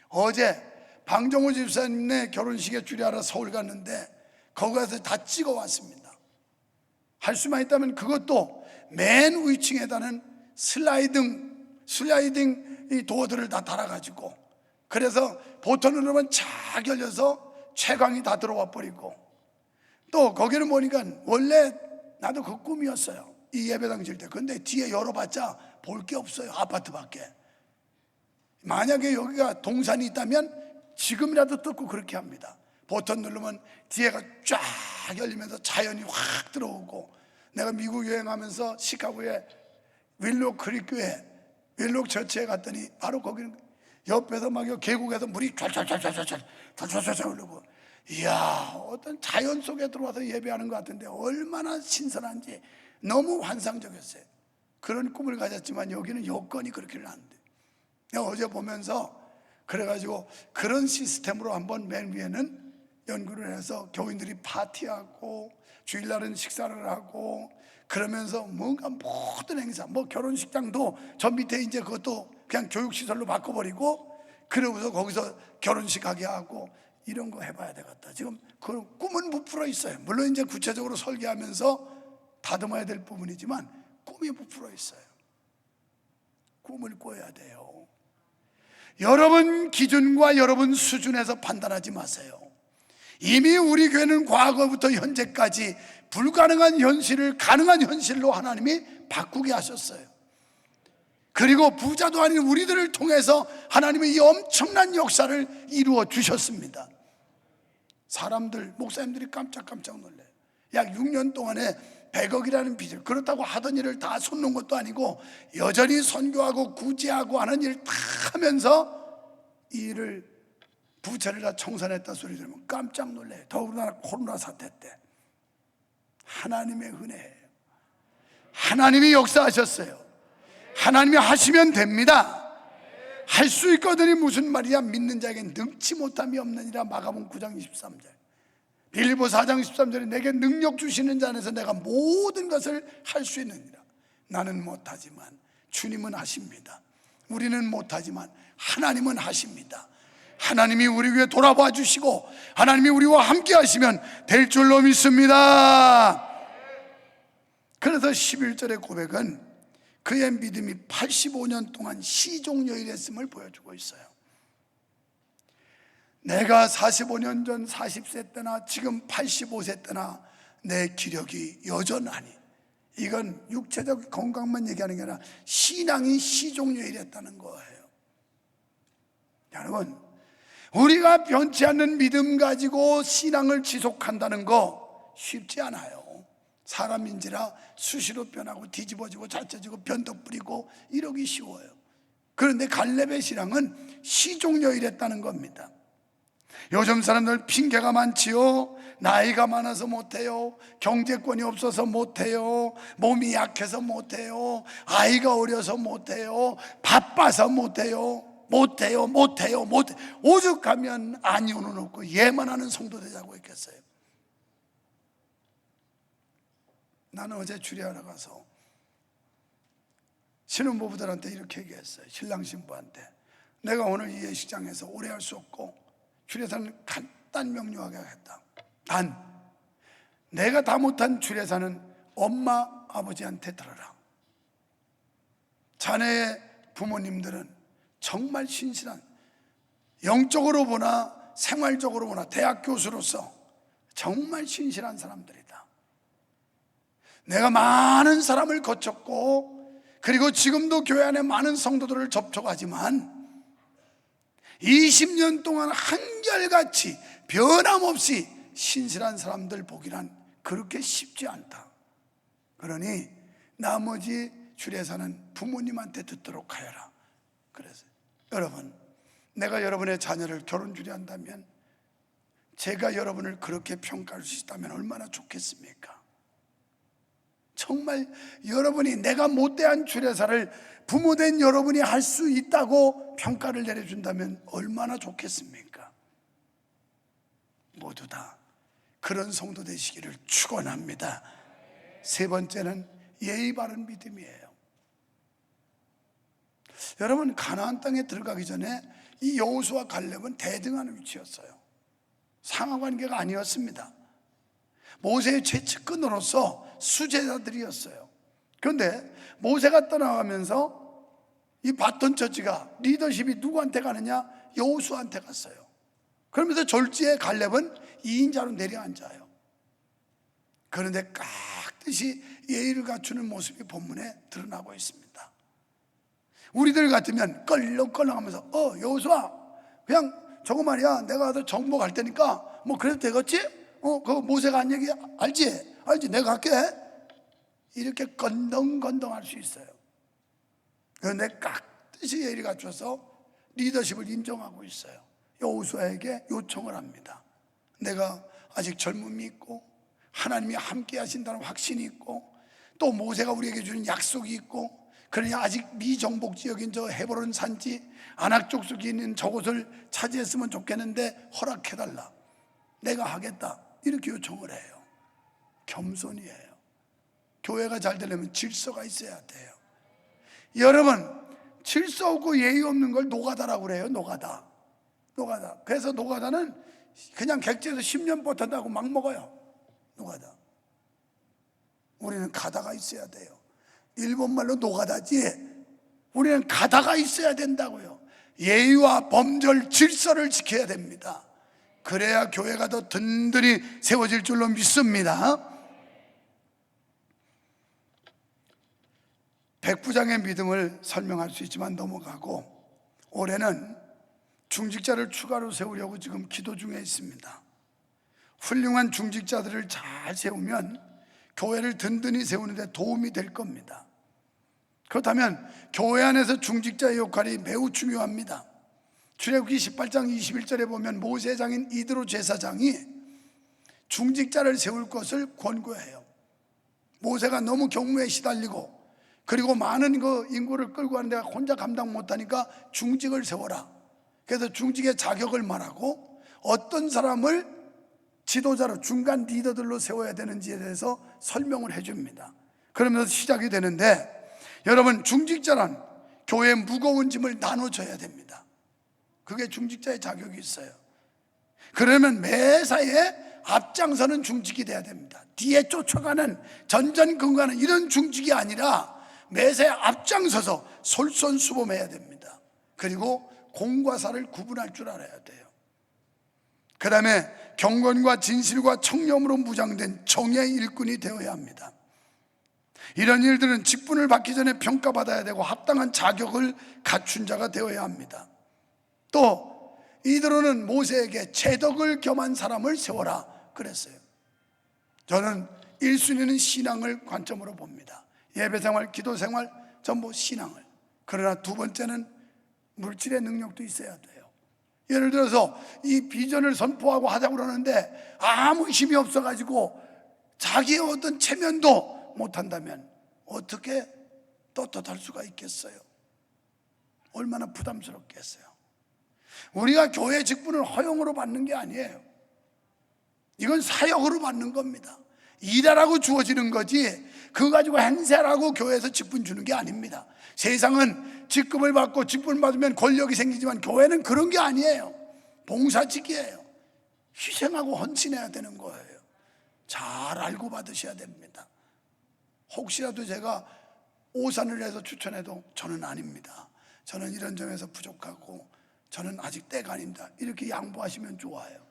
어제 방정호 집사님네 결혼식에 주례하러 서울 갔는데 거기 가서 다 찍어 왔습니다. 할 수만 있다면 그것도 맨 위층에다는 슬라이딩 이 도어들을 다 달아가지고 그래서 보통은 그러면 착 열려서 채광이 다 들어와 버리고 또 거기는 보니까 원래 나도 그 꿈이었어요. 이 예배당 질 때. 근데 뒤에 열어봤자 볼 게 없어요. 아파트밖에. 만약에 여기가 동산이 있다면 지금이라도 뜯고 그렇게 합니다. 버튼 누르면 뒤에가 쫙 열리면서 자연이 확 들어오고 내가 미국 여행하면서 시카고에 윌록 크릭 교회 윌록 처치에 갔더니 바로 거기는 옆에서 막 계곡에서 물이 촤촤촤촤촤 흐르고 이야 어떤 자연 속에 들어와서 예배하는 것 같은데 얼마나 신선한지 너무 환상적이었어요. 그런 꿈을 가졌지만 여기는 여건이 그렇게는 안 돼. 내가 어제 보면서 그래가지고 그런 시스템으로 한번 맨 위에는 연구를 해서 교인들이 파티하고 주일날은 식사를 하고 그러면서 뭔가 모든 행사, 뭐 결혼식장도 저 밑에 이제 그것도 그냥 교육시설로 바꿔버리고 그러고서 거기서 결혼식 하게 하고 이런 거 해봐야 되겠다. 지금 그 꿈은 부풀어 있어요. 물론 이제 구체적으로 설계하면서 다듬어야 될 부분이지만 꿈이 부풀어 있어요. 꿈을 꿔야 돼요. 여러분 기준과 여러분 수준에서 판단하지 마세요. 이미 우리 교회는 과거부터 현재까지 불가능한 현실을 가능한 현실로 하나님이 바꾸게 하셨어요. 그리고 부자도 아닌 우리들을 통해서 하나님의 이 엄청난 역사를 이루어 주셨습니다. 사람들, 목사님들이 깜짝깜짝 놀래요. 약 6년 동안에 100억이라는 빚을, 그렇다고 하던 일을 다 손놓은 것도 아니고 여전히 선교하고 구제하고 하는 일을 다 하면서 이 일을 부채를 다 청산했다 소리 들으면 깜짝 놀래요. 더군다나 코로나 사태 때 하나님의 은혜예요. 하나님이 역사하셨어요. 하나님이 하시면 됩니다. 할 수 있거든이 무슨 말이야. 믿는 자에게 능치 못함이 없느니라. 마가복음 9장 23절. 빌립보 4장 13절에 내게 능력 주시는 자 안에서 내가 모든 것을 할 수 있느니라. 나는 못하지만 주님은 하십니다. 우리는 못하지만 하나님은 하십니다. 하나님이 우리 위해 돌아봐 주시고 하나님이 우리와 함께 하시면 될 줄로 믿습니다. 그래서 11절의 고백은 그의 믿음이 85년 동안 시종여일했음을 보여주고 있어요. 내가 45년 전 40세 때나 지금 85세 때나 내 기력이 여전하니, 이건 육체적 건강만 얘기하는 게 아니라 신앙이 시종여일했다는 거예요. 여러분, 우리가 변치 않는 믿음 가지고 신앙을 지속한다는 거 쉽지 않아요. 사람인지라 수시로 변하고 뒤집어지고 자쳐지고 변덕 부리고 이러기 쉬워요. 그런데 갈렙의 신앙은 시종여일했다는 겁니다. 요즘 사람들 핑계가 많지요. 나이가 많아서 못해요. 경제권이 없어서 못해요. 몸이 약해서 못해요. 아이가 어려서 못해요. 바빠서 못해요. 못해요. 오죽하면 아니오는 없고 예만 하는 성도 되자고 했겠어요. 나는 어제 주례하러 가서 신혼부부들한테 이렇게 얘기했어요. 신랑 신부한테 내가 오늘 이 예식장에서 오래 할 수 없고 주례사는 간단 명료하게 하겠다. 단 내가 다 못한 주례사는 엄마 아버지한테 들어라. 자네의 부모님들은 정말 신실한, 영적으로 보나 생활적으로 보나 대학 교수로서 정말 신실한 사람들이다. 내가 많은 사람을 거쳤고 그리고 지금도 교회 안에 많은 성도들을 접촉하지만 20년 동안 한결같이 변함없이 신실한 사람들 보기란 그렇게 쉽지 않다. 그러니 나머지 주례사는 부모님한테 듣도록 하여라. 그래서 여러분, 내가 여러분의 자녀를 결혼 주례한다면 제가 여러분을 그렇게 평가할 수 있다면 얼마나 좋겠습니까? 정말 여러분이 내가 못대한 주례사를 부모된 여러분이 할 수 있다고 평가를 내려준다면 얼마나 좋겠습니까? 모두 다 그런 성도 되시기를 축원합니다. 세 번째는 예의 바른 믿음이에요. 여러분, 가나안 땅에 들어가기 전에 이 여호수아 갈렙은 대등한 위치였어요. 상하관계가 아니었습니다. 모세의 최측근으로서 수제자들이었어요. 그런데 모세가 떠나가면서 이 바톤 처지가, 리더십이 누구한테 가느냐? 여호수아한테 갔어요. 그러면서 졸지에 갈렙은 2인자로 내려앉아요. 그런데 깍듯이 예의를 갖추는 모습이 본문에 드러나고 있습니다. 우리들 같으면 껄렁껄렁하면서 여호수아 그냥 저거 말이야, 내가 가서 정보 갈 테니까 뭐 그래도 되겠지? 그 모세가 한 얘기 알지? 내가 할게. 이렇게 건덩건덩할 수 있어요. 그런데 깍듯이 예의를 갖춰서 리더십을 인정하고 있어요. 여호수아에게 요청을 합니다. 내가 아직 젊음이 있고 하나님이 함께 하신다는 확신이 있고 또 모세가 우리에게 주는 약속이 있고, 그러니 아직 미정복 지역인 저 헤브론 산지 아낙 족속이 있는 저곳을 차지했으면 좋겠는데 허락해달라. 내가 하겠다. 이렇게 요청을 해요. 겸손이에요. 교회가 잘 되려면 질서가 있어야 돼요. 여러분, 질서 없고 예의 없는 걸 노가다라고 그래요. 노가다. 그래서 노가다는 그냥 객지에서 10년 버틴다고 막 먹어요. 노가다. 우리는 가다가 있어야 돼요. 일본말로 노가다지, 우리는 가다가 있어야 된다고요. 예의와 범절, 질서를 지켜야 됩니다. 그래야 교회가 더 든든히 세워질 줄로 믿습니다. 백부장의 믿음을 설명할 수 있지만 넘어가고, 올해는 중직자를 추가로 세우려고 지금 기도 중에 있습니다. 훌륭한 중직자들을 잘 세우면 교회를 든든히 세우는 데 도움이 될 겁니다. 그렇다면 교회 안에서 중직자의 역할이 매우 중요합니다. 출애굽기 18장 21절에 보면 모세장인 이드로 제사장이 중직자를 세울 것을 권고해요. 모세가 너무 경무에 시달리고 그리고 많은 그 인구를 끌고 가는 데가 혼자 감당 못하니까 중직을 세워라. 그래서 중직의 자격을 말하고 어떤 사람을 지도자로, 중간 리더들로 세워야 되는지에 대해서 설명을 해줍니다. 그러면서 시작이 되는데, 여러분, 중직자란 교회의 무거운 짐을 나눠줘야 됩니다. 그게 중직자의 자격이 있어요. 그러면 매사에 앞장서는 중직이 돼야 됩니다. 뒤에 쫓아가는, 전전긍긍하는 이런 중직이 아니라 매사에 앞장서서 솔선수범해야 됩니다. 그리고 공과 사를 구분할 줄 알아야 돼요. 그 다음에 경건과 진실과 청렴으로 무장된 정의의 일꾼이 되어야 합니다. 이런 일들은 직분을 받기 전에 평가받아야 되고 합당한 자격을 갖춘 자가 되어야 합니다. 또 이드로는 모세에게 재덕을 겸한 사람을 세워라 그랬어요. 저는 1순위는 신앙을 관점으로 봅니다. 예배생활, 기도생활, 전부 신앙을. 그러나 두 번째는 물질의 능력도 있어야 돼요. 예를 들어서 이 비전을 선포하고 하자고 그러는데 아무 힘이 없어가지고 자기의 어떤 체면도 못한다면 어떻게 떳떳할 수가 있겠어요? 얼마나 부담스럽겠어요? 우리가 교회 직분을 허용으로 받는 게 아니에요. 이건 사역으로 받는 겁니다. 일하라고 주어지는 거지 그거 가지고 행세하라고 교회에서 직분 주는 게 아닙니다. 세상은 직급을 받고 직분을 받으면 권력이 생기지만 교회는 그런 게 아니에요. 봉사직이에요. 희생하고 헌신해야 되는 거예요. 잘 알고 받으셔야 됩니다. 혹시라도 제가 오산을 해서 추천해도 저는 아닙니다. 저는 이런 점에서 부족하고 저는 아직 때가 아닙니다. 이렇게 양보하시면 좋아요.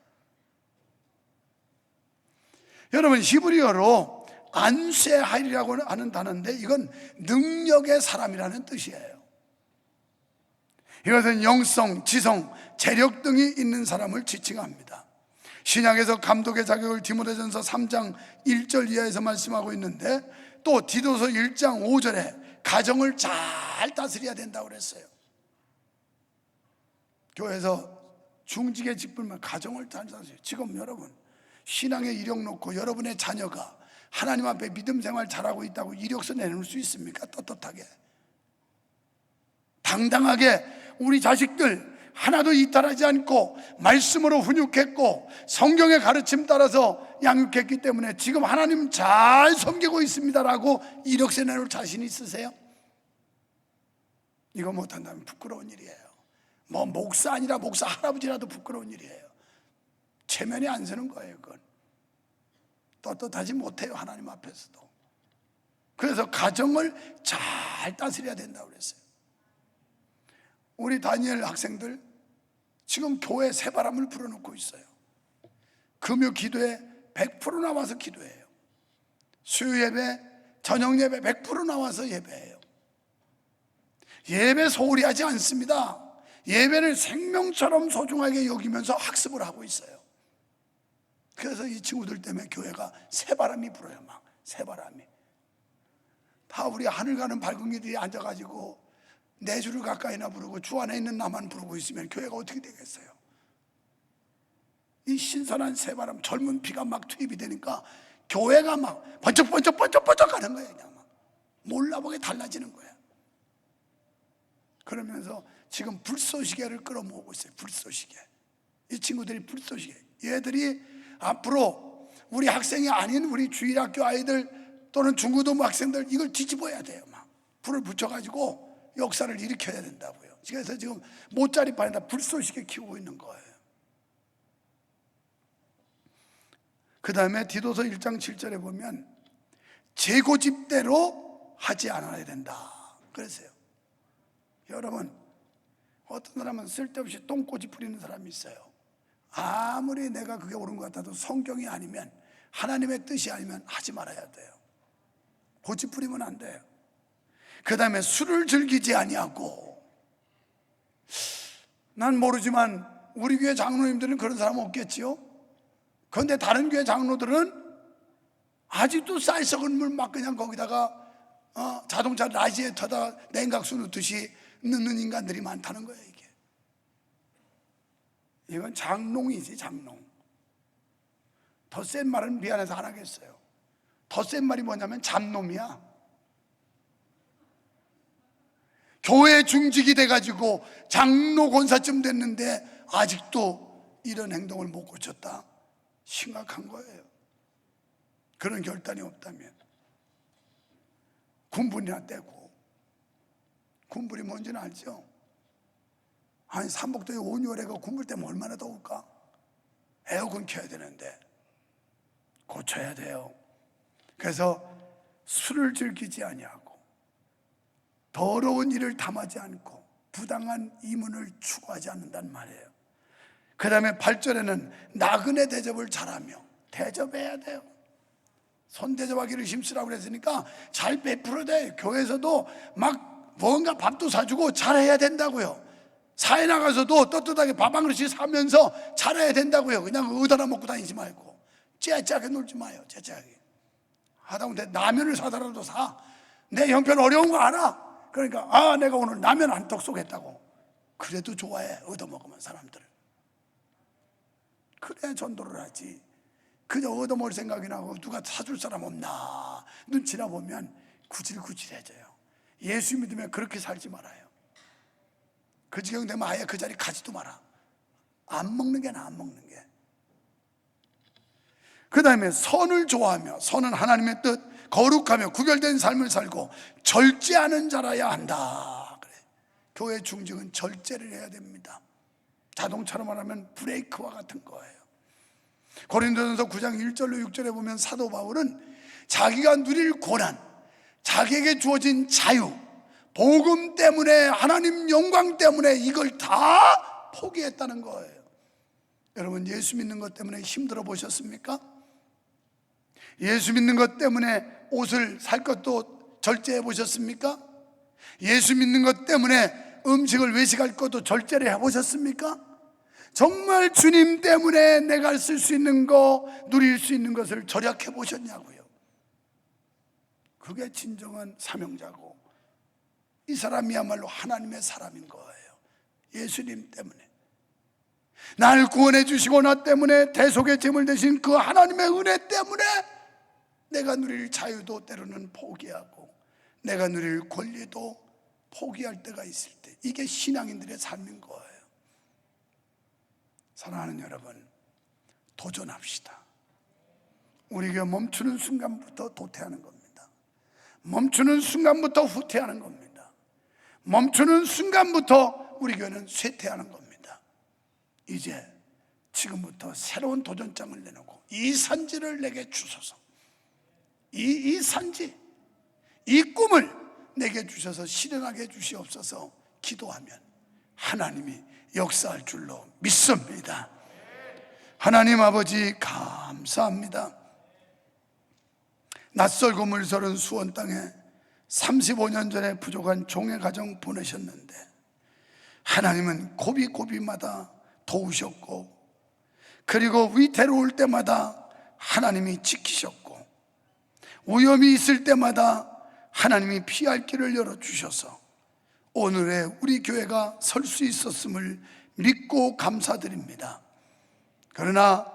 여러분, 히브리어로 안세하이라고 하는 단어인데 이건 능력의 사람이라는 뜻이에요. 이것은 영성, 지성, 재력 등이 있는 사람을 지칭합니다. 신약에서 감독의 자격을 디모데전서 3장 1절 이하에서 말씀하고 있는데, 또 디도서 1장 5절에 가정을 잘 다스려야 된다고 그랬어요. 교회에서 중직의 직분만 가정을 잘 다스려요. 지금 여러분 신앙에 이력 놓고 여러분의 자녀가 하나님 앞에 믿음 생활 잘하고 있다고 이력서 내놓을 수 있습니까? 떳떳하게 당당하게 우리 자식들 하나도 이탈하지 않고 말씀으로 훈육했고 성경의 가르침 따라서 양육했기 때문에 지금 하나님 잘 섬기고 있습니다라고 이력서 내놓을 자신 있으세요? 이거 못한다면 부끄러운 일이에요. 뭐 목사 아니라 목사 할아버지라도 부끄러운 일이에요. 체면이 안 서는 거예요. 그건 떳떳하지 못해요, 하나님 앞에서도. 그래서 가정을 잘 다스려야 된다고 그랬어요. 우리 다니엘 학생들 지금 교회 새바람을 불어넣고 있어요. 금요 기도에 100% 나와서 기도해요. 수요 예배, 저녁 예배 100% 나와서 예배해요. 예배 소홀히 하지 않습니다. 예배를 생명처럼 소중하게 여기면서 학습을 하고 있어요. 그래서 이 친구들 때문에 교회가 새바람이 불어요. 막 새바람이 다 우리 하늘 가는 밝은이들이 앉아가지고 내 주를 가까이나 부르고 주 안에 있는 나만 부르고 있으면 교회가 어떻게 되겠어요? 이 신선한 새바람, 젊은 피가 막 투입이 되니까 교회가 막 번쩍번쩍 하는 거예요. 그냥 막 몰라보게 달라지는 거예요. 그러면서 지금 불쏘시개를 끌어모으고 있어요. 불쏘시개. 이 친구들이 불쏘시개. 얘들이 앞으로 우리 학생이 아닌 우리 주일학교 아이들 또는 중고등부 학생들 이걸 뒤집어야 돼요. 막 불을 붙여가지고 역사를 일으켜야 된다고요. 그래서 지금 모짜리판에다 불쏘시개 키우고 있는 거예요. 그 다음에 디도서 1장 7절에 보면 재고집대로 하지 않아야 된다 그랬어요. 여러분, 어떤 사람은 쓸데없이 똥꼬집 부리는 사람이 있어요. 아무리 내가 그게 옳은 것 같아도 성경이 아니면, 하나님의 뜻이 아니면 하지 말아야 돼요. 고집 부리면 안 돼요. 그 다음에 술을 즐기지 아니하고, 난 모르지만 우리 교회 장로님들은 그런 사람 없겠지요. 그런데 다른 교회 장로들은 아직도 쌀 썩은 물 막 그냥 거기다가 자동차 라지에터다 냉각수 넣듯이 넣는 인간들이 많다는 거예요. 이건 장농이지, 장농. 더 센 말은 미안해서 안 하겠어요. 더 센 말이 뭐냐면 잡놈이야. 교회 중직이 돼가지고 장로 권사쯤 됐는데 아직도 이런 행동을 못 고쳤다. 심각한 거예요. 그런 결단이 없다면 군불이나 떼고. 군불이 뭔지는 알죠? 아니, 삼복도에 온열해가 군불 때문에 얼마나 더울까? 에어컨 켜야 되는데 고쳐야 돼요. 그래서 술을 즐기지 아니하고 더러운 일을 담하지 않고 부당한 이문을 추구하지 않는단 말이에요. 그 다음에 8절에는 나그네 대접을 잘하며, 대접해야 돼요. 손 대접하기를 힘쓰라고 그랬으니까 잘 베풀어야 돼요. 교회에서도 막 뭔가 밥도 사주고 잘해야 된다고요. 사회 나가서도 떳떳하게 밥 한 그릇씩 사면서 잘해야 된다고요. 그냥 의다나 먹고 다니지 말고 째째하게 놀지 마요. 째째하게 하다못해 라면을 사더라도 사. 내 형편 어려운 거 알아. 그러니까 내가 오늘 라면 한 턱 쏘겠다고. 그래도 좋아해. 얻어먹으면 사람들을. 그래야 전도를 하지. 그저 얻어먹을 생각이 나고 누가 사줄 사람 없나 눈치나 보면 구질구질해져요. 예수 믿으면 그렇게 살지 말아요. 그 지경 되면 아예 그 자리 가지도 마라. 안 먹는 게 나아, 안 먹는 게. 그 다음에 선을 좋아하며, 선은 하나님의 뜻, 거룩하며 구별된 삶을 살고 절제하는 자라야 한다. 그래. 교회 중직은 절제를 해야 됩니다. 자동차로 말하면 브레이크와 같은 거예요. 고린도전서 9장 1절로 6절에 보면 사도 바울은 자기가 누릴 고난, 자기에게 주어진 자유, 복음 때문에, 하나님 영광 때문에 이걸 다 포기했다는 거예요. 여러분, 예수 믿는 것 때문에 힘들어 보셨습니까? 예수 믿는 것 때문에 옷을 살 것도 절제해 보셨습니까? 예수 믿는 것 때문에 음식을 외식할 것도 절제를 해 보셨습니까? 정말 주님 때문에 내가 쓸 수 있는 거, 누릴 수 있는 것을 절약해 보셨냐고요. 그게 진정한 사명자고, 이 사람이야말로 하나님의 사람인 거예요. 예수님 때문에, 날 구원해 주시고 나 때문에 대속의 제물 되신 그 하나님의 은혜 때문에 내가 누릴 자유도 때로는 포기하고 내가 누릴 권리도 포기할 때가 있을 때, 이게 신앙인들의 삶인 거예요. 사랑하는 여러분, 도전합시다. 우리가 멈추는 순간부터 도태하는 겁니다. 멈추는 순간부터 후퇴하는 겁니다. 멈추는 순간부터 우리 교회는 쇠퇴하는 겁니다. 이제 지금부터 새로운 도전장을 내놓고 이 산지를 내게 주소서, 이 산지, 이 꿈을 내게 주셔서 실현하게 해주시옵소서 기도하면 하나님이 역사할 줄로 믿습니다. 하나님 아버지, 감사합니다. 낯설고 물서른 수원 땅에 35년 전에 부족한 종의 가정 보내셨는데 하나님은 고비고비마다 도우셨고, 그리고 위태로울 때마다 하나님이 지키셨고, 위험이 있을 때마다 하나님이 피할 길을 열어주셔서 오늘의 우리 교회가 설 수 있었음을 믿고 감사드립니다. 그러나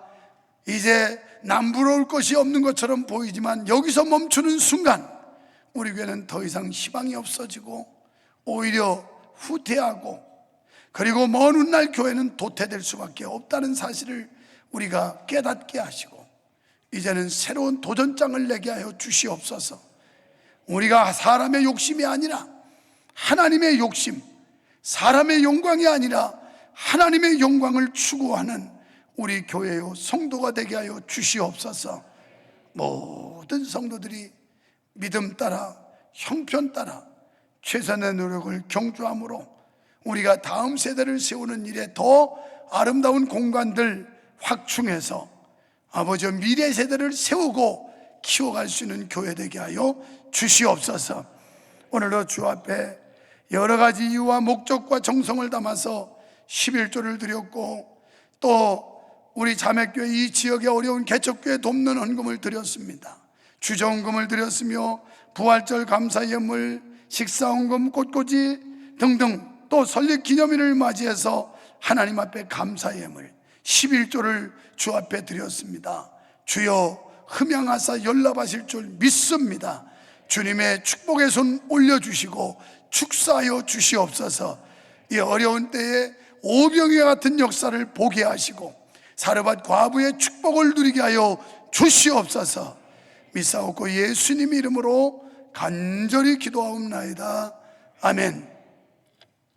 이제 남부러울 것이 없는 것처럼 보이지만 여기서 멈추는 순간 우리 교회는 더 이상 희망이 없어지고 오히려 후퇴하고, 그리고 먼 훗날 교회는 도태될 수밖에 없다는 사실을 우리가 깨닫게 하시고, 이제는 새로운 도전장을 내게 하여 주시옵소서. 우리가 사람의 욕심이 아니라 하나님의 욕심, 사람의 영광이 아니라 하나님의 영광을 추구하는 우리 교회요 성도가 되게 하여 주시옵소서. 모든 성도들이 믿음 따라 형편 따라 최선의 노력을 경주함으로 우리가 다음 세대를 세우는 일에 더 아름다운 공간들 확충해서 아버지 미래 세대를 세우고 키워갈 수 있는 교회 되게 하여 주시옵소서. 오늘도 주 앞에 여러 가지 이유와 목적과 정성을 담아서 11조를 드렸고, 또 우리 자매교회 이 지역의 어려운 개척교회 돕는 헌금을 드렸습니다. 주정금을 드렸으며 부활절 감사 예물, 식사헌금, 꽃꽂이 등등, 또 설립 기념일을 맞이해서 하나님 앞에 감사 예물 11조를 주 앞에 드렸습니다. 주여 흠양하사 연락하실 줄 믿습니다. 주님의 축복의 손 올려주시고 축사하여 주시옵소서. 이 어려운 때에 오병이와 같은 역사를 보게 하시고 사르밧 과부의 축복을 누리게 하여 주시옵소서. 믿사옵고 예수님 이름으로 간절히 기도하옵나이다. 아멘.